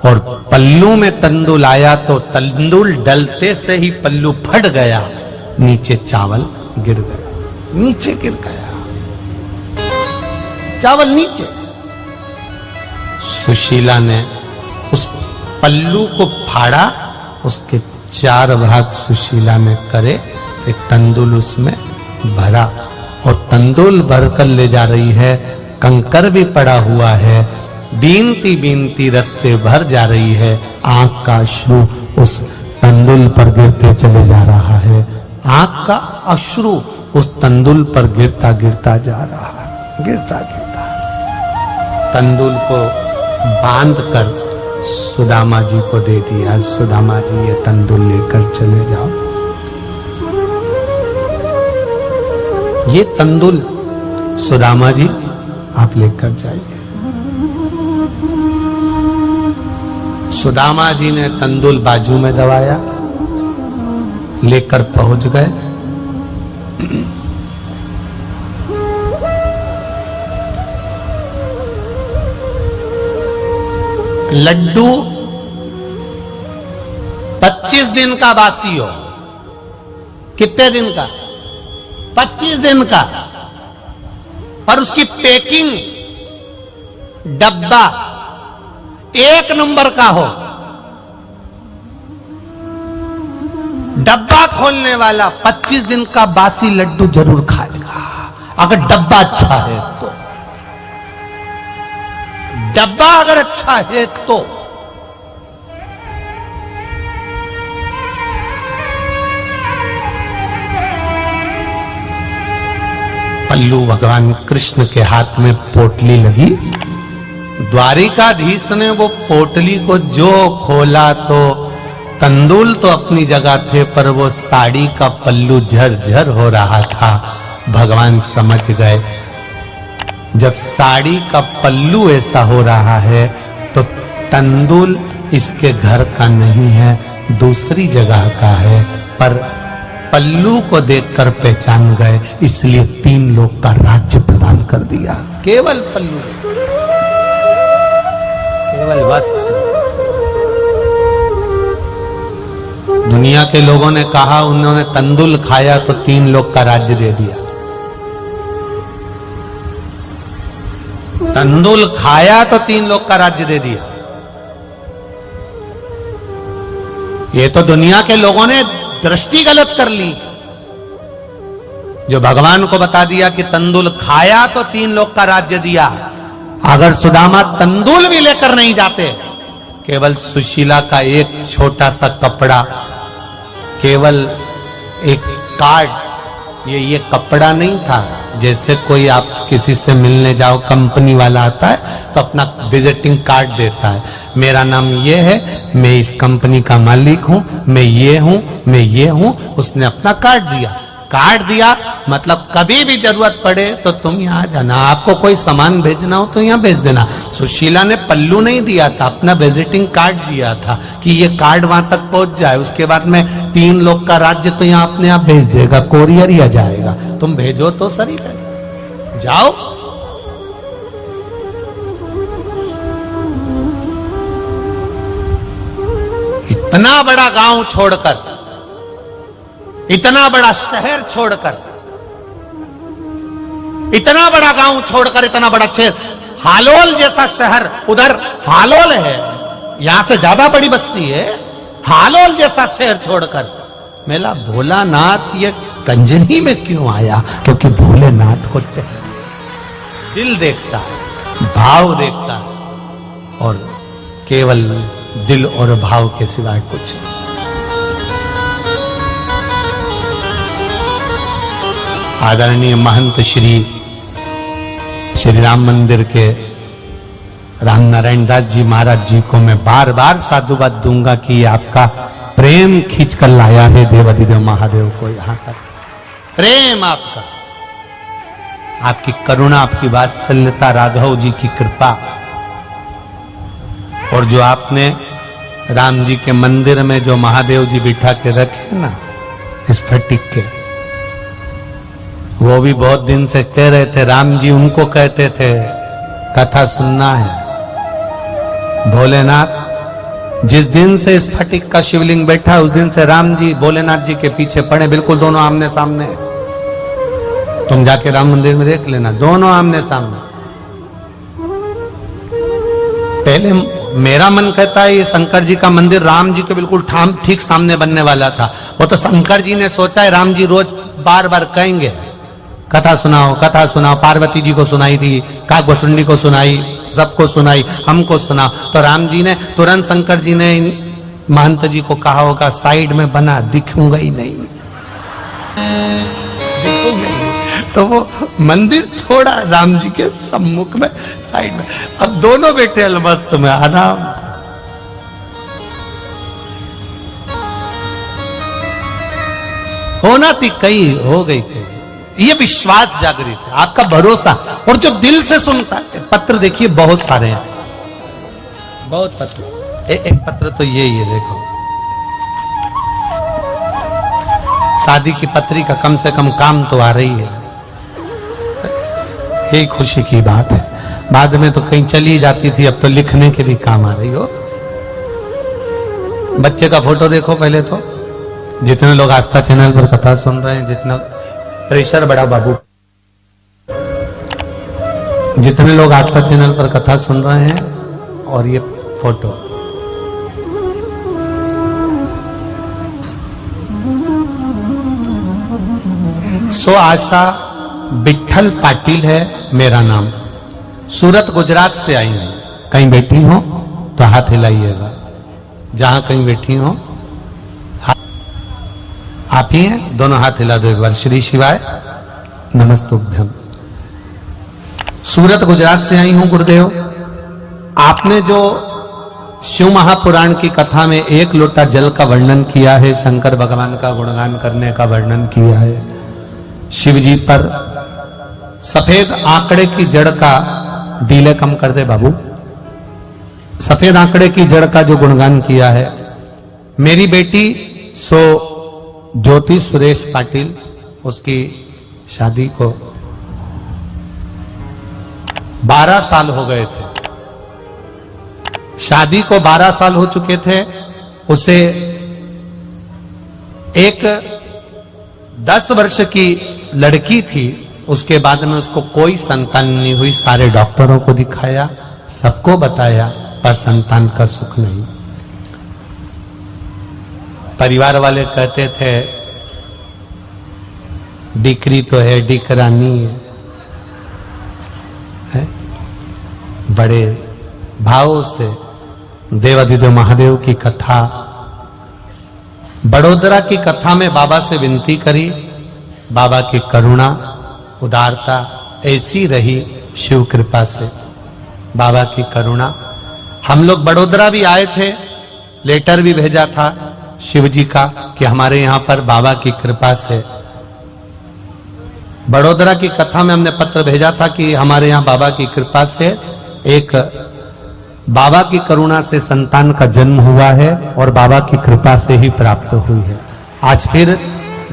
और पल्लू में तंदुल आया तो तंदुल डलते से ही पल्लू फट गया, नीचे चावल गिर गया, नीचे गिर गया चावल नीचे। सुशीला ने उस पल्लू को फाड़ा, उसके 4 भाग सुशीला ने करे, फिर तंदुल उसमें भरा और तंदुल भरकर ले जा रही है। कंकर भी पड़ा हुआ है, बीनती बीनती रास्ते भर जा रही है। आंख का अश्रु उस तंदुल पर गिरते चले जा रहा है, आंख का अश्रु उस तंदुल पर गिरता गिरता जा रहा है, गिरता गिरता। तंदुल को बांध कर सुदामा जी को दे दिया। सुदामा जी, ये तंदुल लेकर चले जाओ। ये तंदुल सुदामा जी आप लेकर जाइए। सुदामा जी ने तंदुल बाजू में दबाया, लेकर पहुंच गए। लड्डू 25 दिन का बासी हो। कितने दिन का? 25 दिन का। और उसकी पैकिंग डब्बा 1 नंबर का हो। डब्बा खोलने वाला 25 दिन का बासी लड्डू जरूर खाएगा, अगर डब्बा अच्छा है तो। डब्बा अगर अच्छा है तो। पल्लू भगवान कृष्ण के हाथ में पोटली लगी। द्वारिकाधीश ने वो पोटली को जो खोला तो तंदुल तो अपनी जगह थे, पर वो साड़ी का पल्लू झरझर हो रहा था। भगवान समझ गए, जब साड़ी का पल्लू ऐसा हो रहा है तो तंदुल इसके घर का नहीं है, दूसरी जगह का है। पर पल्लू को देखकर पहचान गए, इसलिए 3 लोक का राज्य प्रदान कर दिया। केवल पल्लू, केवल वस्त्र। दुनिया के लोगों ने कहा उन्होंने तंदुल खाया तो 3 लोक का राज्य दे दिया। तंदुल खाया तो 3 लोक का राज्य दे दिया। ये तो दुनिया के लोगों ने दृष्टि गलत कर ली। जो भगवान को बता दिया कि तंदुल खाया तो 3 लोक का राज्य दिया। अगर सुदामा तंदुल भी लेकर नहीं जाते, केवल सुशीला का एक छोटा सा कपड़ा, केवल एक कार्ड, ये कपड़ा नहीं था। जैसे कोई आप किसी से मिलने जाओ, कंपनी वाला आता है तो अपना विजिटिंग कार्ड देता है, मेरा नाम ये है, मैं इस कंपनी का मालिक हूं, मैं ये हूं, मैं ये हूं। उसने अपना कार्ड दिया। कार्ड दिया मतलब कभी भी जरूरत पड़े तो तुम यहाँ जाना, आपको कोई सामान भेजना हो तो यहाँ भेज देना। सुशीला ने पल्लू नहीं दिया था, अपना विजिटिंग कार्ड दिया था कि ये कार्ड वहां तक पहुंच जाए, उसके बाद में 3 लोक का राज्य तो यहाँ अपने आप भेज देगा, कोरियर या जाएगा, तुम भेजो तो सही है, जाओ। इतना बड़ा गांव छोड़कर, इतना बड़ा शहर छोड़कर, इतना बड़ा गांव छोड़कर, इतना बड़ा शहर, हालोल जैसा शहर, उधर हालोल है, यहां से ज्यादा बड़ी बस्ती है, हालोल जैसा शहर छोड़कर मेला भोलानाथ ये कंजरी में क्यों आया? क्योंकि भोलेनाथ को दिल देखता है, भाव देखता है, और केवल दिल और भाव के सिवाय कुछ नहीं। आदरणीय महंत श्री राम मंदिर के राम नारायण दास जी महाराज जी को मैं बार बार साधुवाद दूंगा कि आपका प्रेम खींच कर लाया है देवाधिदेव महादेव को यहां तक। प्रेम आपका, आपकी करुणा, आपकी वात्सल्यता, राघव जी की कृपा, और जो आपने राम जी के मंदिर में जो महादेव जी बिठा के रखे ना स्फटिक के, वो भी बहुत दिन से कह रहे थे। राम जी उनको कहते थे कथा सुनना है। भोलेनाथ जिस दिन से स्फटिक का शिवलिंग बैठा उस दिन से राम जी भोलेनाथ जी के पीछे पड़े, बिल्कुल दोनों आमने सामने। तुम जाके राम मंदिर में देख लेना, दोनों आमने सामने। पहले मेरा मन कहता है ये शंकर जी का मंदिर राम जी के बिल्कुल ठीक सामने बनने वाला था। वो तो शंकर जी ने सोचा है, राम जी रोज बार बार कहेंगे कथा सुनाओ कथा सुनाओ। पार्वती जी को सुनाई थी, काकभुसुंडी को सुनाई, सबको सुनाई, हमको सुना। तो राम जी ने तुरंत, शंकर जी ने महंत जी को कहा होगा साइड में बना, दिखूंगा ही नहीं, दिखूंगा ही नहीं। तो वो मंदिर थोड़ा राम जी के सम्मुख में साइड में, अब दोनों बैठे अलमस्त में आराम। होना थी कई, हो गई कई। ये विश्वास जागृत है, आपका भरोसा, और जो दिल से सुनता है। पत्र देखिए बहुत सारे हैं, बहुत पत्र। एक पत्र तो ये ही है, देखो शादी की पत्री का कम से कम काम तो आ रही है, यही खुशी की बात है। बाद में तो कहीं चली जाती थी, अब तो लिखने के भी काम आ रही हो। बच्चे का फोटो देखो पहले तो। जितने लोग आस्था चैनल पर कथा सुन रहे हैं, जितना प्रेशर बड़ा बाबू, जितने लोग आस्था चैनल पर कथा सुन रहे हैं, और ये फोटो सो आशा विठल पाटिल है मेरा नाम, सूरत गुजरात से आई हूं। कहीं बैठी हो तो हाथ हिलाइएगा, जहां कहीं बैठी हो। आप ही हैं, दोनों हाथ हिला दो एक बार। श्री शिवाय नमस्तुभ्यम। सूरत गुजरात से आई हूं गुरुदेव। आपने जो शिव महापुराण की कथा में एक लोटा जल का वर्णन किया है, शंकर भगवान का गुणगान करने का वर्णन किया है, शिव जी पर सफेद आंकड़े की जड़ का, डीले कम कर दे बाबू, सफेद आंकड़े की जड़ का जो गुणगान किया है, मेरी बेटी सो ज्योति सुरेश पाटिल, उसकी शादी को 12 साल हो गए थे। शादी को 12 साल हो चुके थे। उसे एक 10 वर्ष की लड़की थी, उसके बाद में उसको कोई संतान नहीं हुई। सारे डॉक्टरों को दिखाया, सबको बताया, पर संतान का सुख नहीं। परिवार वाले कहते थे डिकरी तो है, डिकरानी है। बड़े भाव से देवाधिदेव महादेव की कथा, बड़ोदरा की कथा में बाबा से विनती करी। बाबा की करुणा, उदारता ऐसी रही शिव कृपा से, बाबा की करुणा। हम लोग बड़ोदरा भी आए थे, लेटर भी भेजा था शिव जी का कि हमारे यहां पर बाबा की कृपा से। बड़ोदरा की कथा में हमने पत्र भेजा था कि हमारे यहां बाबा की कृपा से, एक बाबा की करुणा से संतान का जन्म हुआ है, और बाबा की कृपा से ही प्राप्त हुई है। आज फिर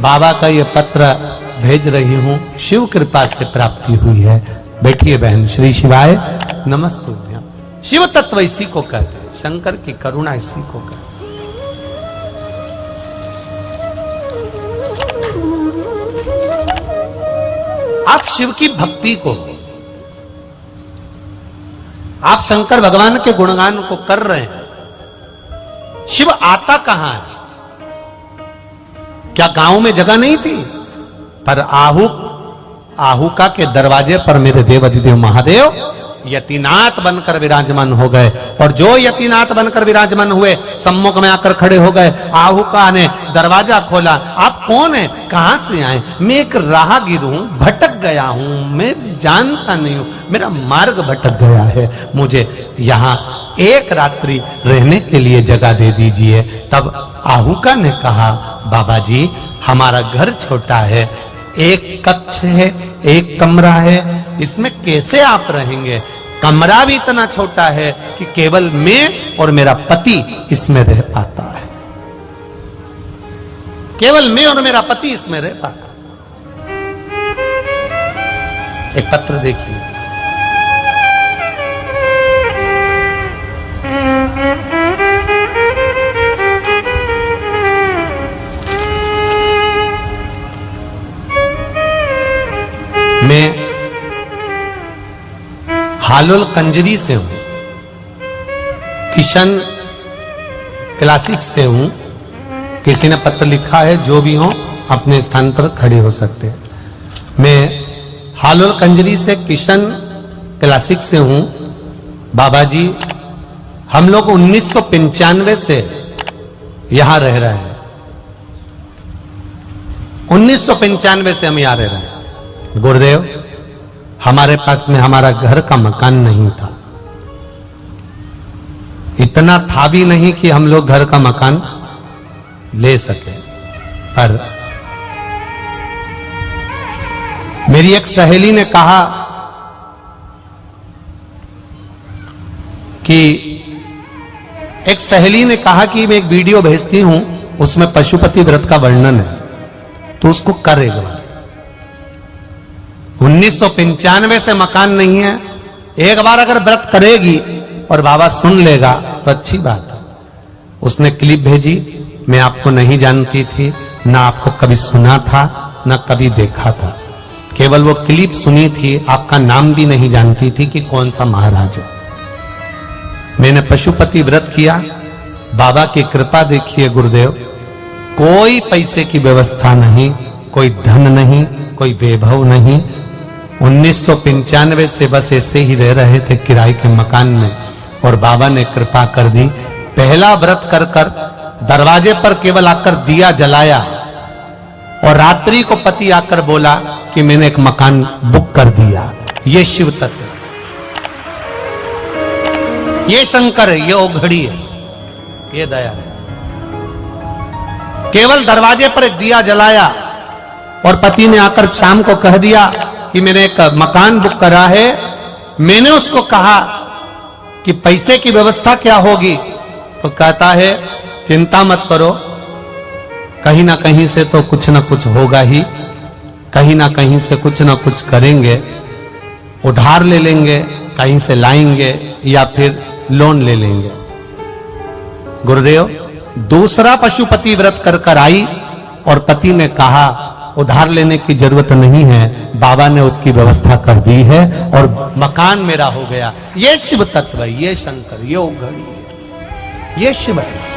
बाबा का ये पत्र भेज रही हूं, शिव कृपा से प्राप्ति हुई है। बैठिए बहन। श्री शिवाय नमस्तुभ्यम। शिव तत्व इसी को कहते हैं, शंकर की करुणा इसी को कहते हैं। आप शिव की भक्ति को, आप शंकर भगवान के गुणगान को कर रहे हैं। शिव आता कहां है? क्या गांव में जगह नहीं थी? पर आहुका के दरवाजे पर मेरे देवाधिदेव महादेव यतिनाथ बनकर विराजमान हो गए। और जो यतिनाथ बनकर विराजमान हुए, सम्मुख में आकर खड़े हो गए। आहुका ने दरवाजा खोला। आप कौन है, कहां से आए? मैं एक राहगीर हूं, भटक गया हूं, मैं जानता नहीं हूं, मेरा मार्ग भटक गया है, मुझे यहाँ एक रात्रि रहने के लिए जगह दे दीजिए। तब आहुका ने कहा, बाबा जी हमारा घर छोटा है, एक कक्ष है, एक कमरा है, इसमें कैसे आप रहेंगे? कमरा भी इतना छोटा है कि केवल मैं और मेरा पति इसमें रह पाता है, केवल मैं और मेरा पति इसमें रह पाता। एक पत्र देखिए, मैं हालोल कंजरी से हूं, किशन क्लासिक से हूं। किसी ने पत्र लिखा है, जो भी हो अपने स्थान पर खड़े हो सकते हैं। मैं हालोल कंजरी से किशन क्लासिक से हूं। बाबा जी हम लोग 1995 से यहां रह रहे हैं, 1995 से हम यहां रह रहे हैं। गुरुदेव हमारे पास में हमारा घर का मकान नहीं था, इतना था भी नहीं कि हम लोग घर का मकान ले सके। पर मेरी एक सहेली ने कहा कि मैं एक वीडियो भेजती हूं, उसमें पशुपति व्रत का वर्णन है, तो उसको कर एक बार। 1995 से मकान नहीं है, एक बार अगर व्रत करेगी और बाबा सुन लेगा तो अच्छी बात है। उसने क्लिप भेजी, मैं आपको नहीं जानती थी, ना आपको कभी सुना था, ना कभी देखा था, केवल वो क्लिप सुनी थी, आपका नाम भी नहीं जानती थी कि कौन सा महाराज है। मैंने पशुपति व्रत किया, बाबा की कृपा देखिए गुरुदेव, कोई पैसे की व्यवस्था नहीं, कोई धन नहीं, कोई वैभव नहीं। 1995 से बस ऐसे ही रह रहे थे किराए के मकान में, और बाबा ने कृपा कर दी। पहला व्रत कर कर दरवाजे पर केवल आकर दिया जलाया, और रात्रि को पति आकर बोला कि मैंने एक मकान बुक कर दिया। ये शिव तत्व, ये शंकर है, ये ओघड़ी है, ये दया है। केवल दरवाजे पर एक दिया जलाया और पति ने आकर शाम को कह दिया कि मैंने एक मकान बुक करा है। मैंने उसको कहा कि पैसे की व्यवस्था क्या होगी, तो कहता है चिंता मत करो, कहीं ना कहीं से तो कुछ ना कुछ होगा ही, कहीं ना कहीं से कुछ ना कुछ करेंगे, उधार ले लेंगे, कहीं से लाएंगे या फिर लोन ले लेंगे। गुरुदेव दूसरा पशुपति व्रत कर कर आई और पति ने कहा उधार लेने की जरूरत नहीं है, बाबा ने उसकी व्यवस्था कर दी है और मकान मेरा हो गया। ये शिव तत्व है, ये शंकर, ये ओघड़ी है, ये शिव है।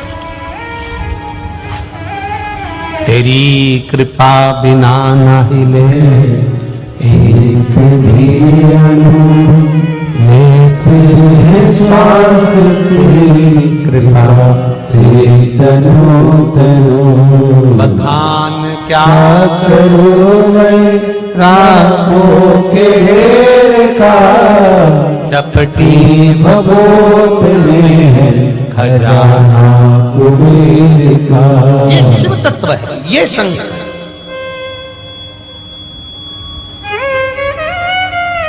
तेरी कृपा बिना न हिले एक भी श्वास, तेरी कृपा से तनो तनो बखान क्या करूं मैं रातों के घेर का, चपटी भभूत में है खजाना कुबेर का। ये शिव तत्व है, ये शंकर।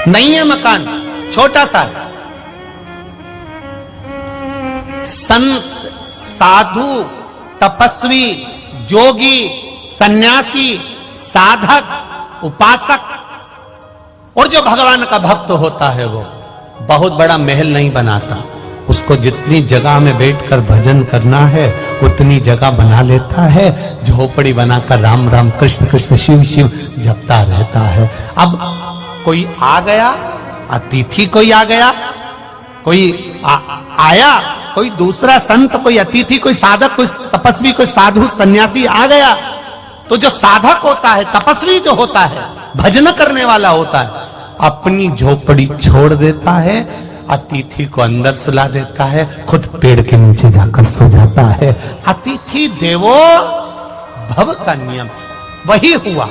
नहीं है मकान, छोटा सा है। संत, साधु, तपस्वी, जोगी, सन्यासी, साधक, उपासक और जो भगवान का भक्त होता है वो बहुत बड़ा महल नहीं बनाता, उसको जितनी जगह में बैठकर भजन करना है उतनी जगह बना लेता है, झोपड़ी बनाकर राम राम कृष्ण कृष्ण शिव शिव जपता रहता है। अब कोई आ गया, अतिथि कोई आ गया, कोई आया, कोई दूसरा संत, कोई अतिथि, कोई साधक, कोई तपस्वी, कोई साधु सन्यासी आ गया, तो जो साधक होता है, तपस्वी जो होता है, भजन करने वाला होता है, अपनी झोपड़ी छोड़ देता है, अतिथि को अंदर सुला देता है, खुद पेड़ के नीचे जाकर सो जाता है। अतिथि देवो भव का नियम वही हुआ।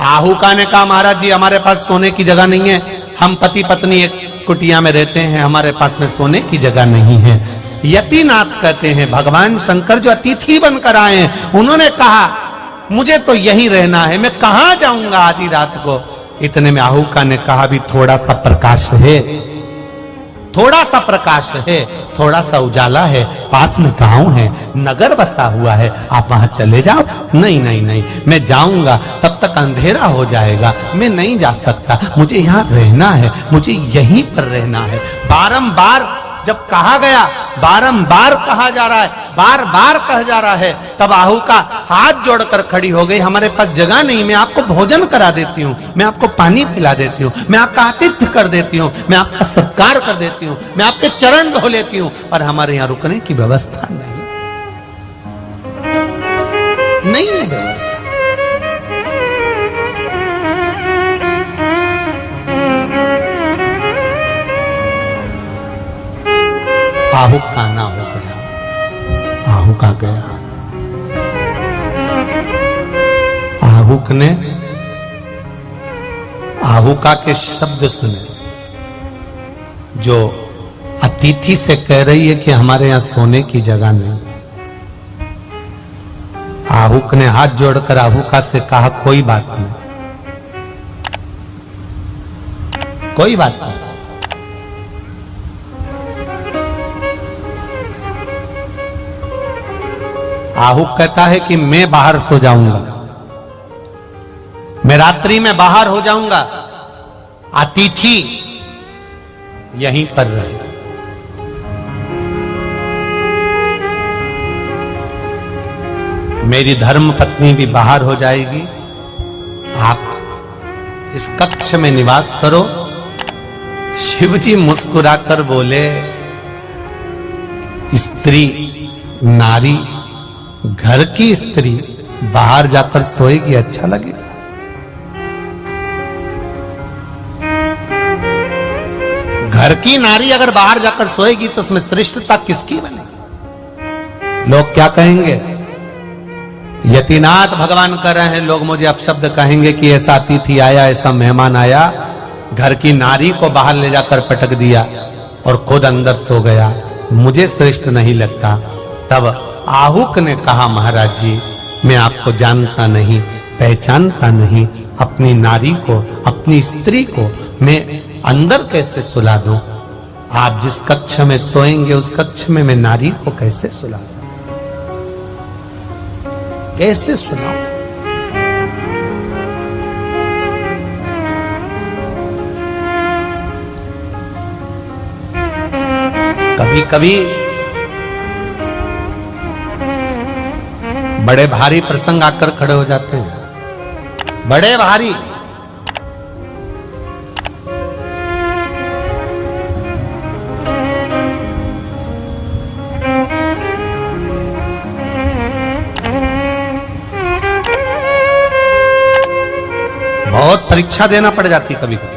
आहुका ने कहा महाराज जी हमारे पास सोने की जगह नहीं है, हम पति पत्नी एक कुटिया में रहते हैं, हमारे पास में सोने की जगह नहीं है। यतिनाथ कहते हैं भगवान शंकर जो अतिथि बनकर आए हैं, उन्होंने कहा मुझे तो यही रहना है, मैं कहां जाऊंगा आधी रात को। इतने में आहुका ने कहा भी थोड़ा सा प्रकाश है, थोड़ा सा प्रकाश है, थोड़ा सा उजाला है, पास में गांव है, नगर बसा हुआ है, आप वहां चले जाओ। नहीं नहीं नहीं, मैं जाऊंगा तब तक अंधेरा हो जाएगा, मैं नहीं जा सकता, मुझे यहाँ रहना है, मुझे यहीं पर रहना है। बारंबार जब कहा गया, बारंबार कहा जा रहा है, बार बार कहा जा रहा है, तब आहुका हाथ जोड़कर खड़ी हो गई, हमारे पास जगह नहीं, मैं आपको भोजन करा देती हूँ, मैं आपको पानी पिला देती हूँ, मैं आपका आतिथ्य कर देती हूँ, मैं आपका सत्कार कर देती हूँ, मैं आपके चरण धो लेती हूँ, पर हमारे यहाँ रुकने की व्यवस्था नहीं है व्यवस्था। आहुक का ना हो गया, आहुक आ गया। आहुक ने आहुका के शब्द सुने, जो अतिथि से कह रही है कि हमारे यहां सोने की जगह नहीं। आहुक ने हाथ जोड़कर आहुका से कहा कोई बात नहीं, कोई बात नहीं। आहुक कहता है कि मैं बाहर सो जाऊंगा, मैं रात्रि में बाहर हो जाऊंगा, अतिथि यहीं पर रहे। मेरी धर्म पत्नी भी बाहर हो जाएगी, आप इस कक्ष में निवास करो। शिवजी मुस्कुराकर बोले स्त्री नारी, घर की स्त्री बाहर जाकर सोएगी अच्छा लगेगा? घर की नारी अगर बाहर जाकर सोएगी तो उसमें श्रेष्ठता किसकी बनेगी? लोग क्या कहेंगे? यतिनाथ भगवान कर रहे हैं, लोग मुझे अपशब्द कहेंगे कि ऐसा अतिथि आया, ऐसा मेहमान आया, घर की नारी को बाहर ले जाकर पटक दिया और खुद अंदर सो गया, मुझे श्रेष्ठ नहीं लगता। तब आहुक ने कहा महाराज जी मैं आपको जानता नहीं, पहचानता नहीं, अपनी नारी को, अपनी स्त्री को मैं अंदर कैसे सुला दूं? आप जिस कक्ष में सोएंगे उस कक्ष में मैं नारी को कैसे सुला सकूं? कैसे सुलाऊं? कभी कभी बड़े भारी प्रसंग आकर खड़े हो जाते हैं, बड़े भारी। बहुत परीक्षा देना पड़ जाती कभी कभी।